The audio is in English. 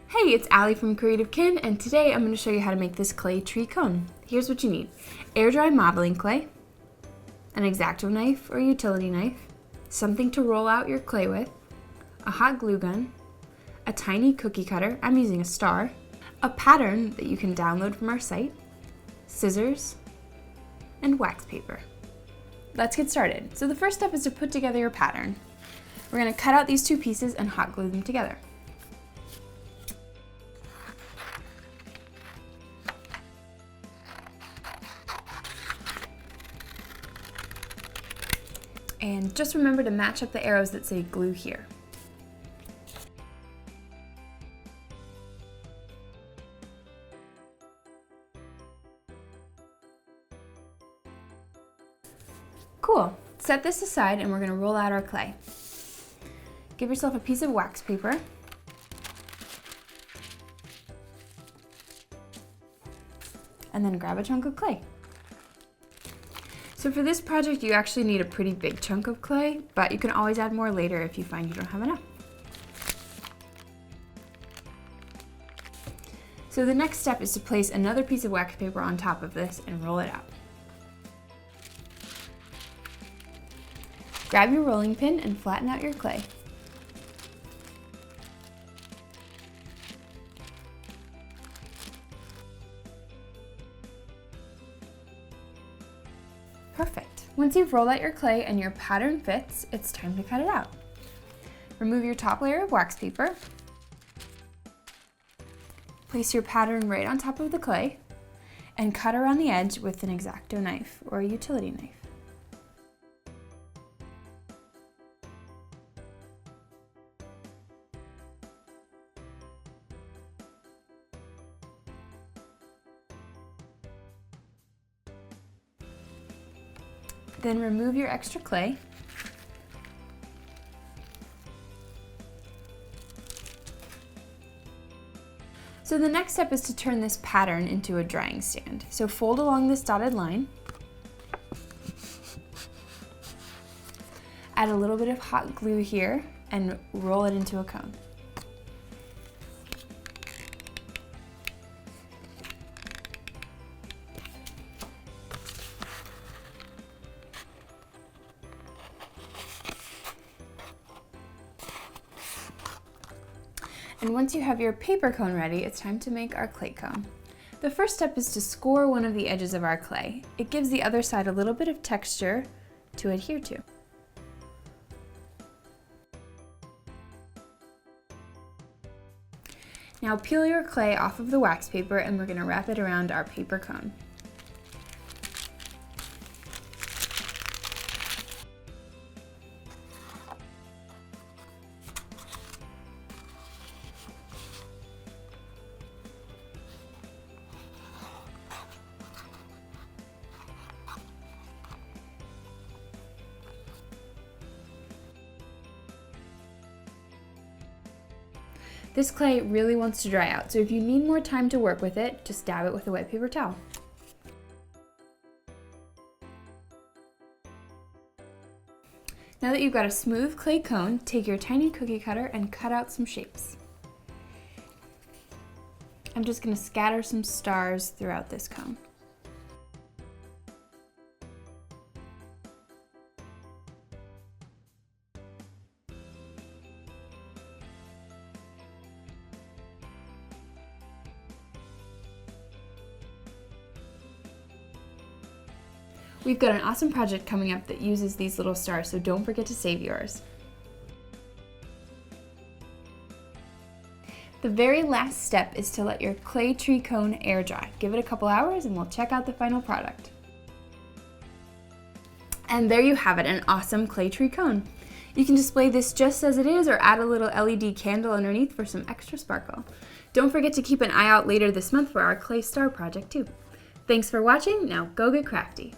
Hey, it's Allie from Creative Kin, and today I'm going to show you how to make this clay tree cone. Here's what you need: air dry modeling clay, an X-Acto knife or utility knife, something to roll out your clay with, a hot glue gun, a tiny cookie cutter, I'm using a star, a pattern that you can download from our site, scissors, and wax paper. Let's get started. So the first step is to put together your pattern. We're going to cut out these two pieces and hot glue them together. And just remember to match up the arrows that say glue here. Cool. Set this aside and we're going to roll out our clay. Give yourself a piece of wax paper. And then grab a chunk of clay. So for this project, you actually need a pretty big chunk of clay, but you can always add more later if you find you don't have enough. So the next step is to place another piece of wax paper on top of this and roll it out. Grab your rolling pin and flatten out your clay. Perfect. Once you've rolled out your clay and your pattern fits, it's time to cut it out. Remove your top layer of wax paper. Place your pattern right on top of the clay and cut around the edge with an X-Acto knife or a utility knife. Then remove your extra clay. So the next step is to turn this pattern into a drying stand. So fold along this dotted line. Add a little bit of hot glue here and roll it into a cone. And once you have your paper cone ready, it's time to make our clay cone. The first step is to score one of the edges of our clay. It gives the other side a little bit of texture to adhere to. Now peel your clay off of the wax paper and we're going to wrap it around our paper cone. This clay really wants to dry out, so if you need more time to work with it, just dab it with a wet paper towel. Now that you've got a smooth clay cone, take your tiny cookie cutter and cut out some shapes. I'm just going to scatter some stars throughout this cone. We've got an awesome project coming up that uses these little stars, so don't forget to save yours. The very last step is to let your clay tree cone air dry. Give it a couple hours and we'll check out the final product. And there you have it, an awesome clay tree cone. You can display this just as it is or add a little LED candle underneath for some extra sparkle. Don't forget to keep an eye out later this month for our clay star project too. Thanks for watching, now go get crafty.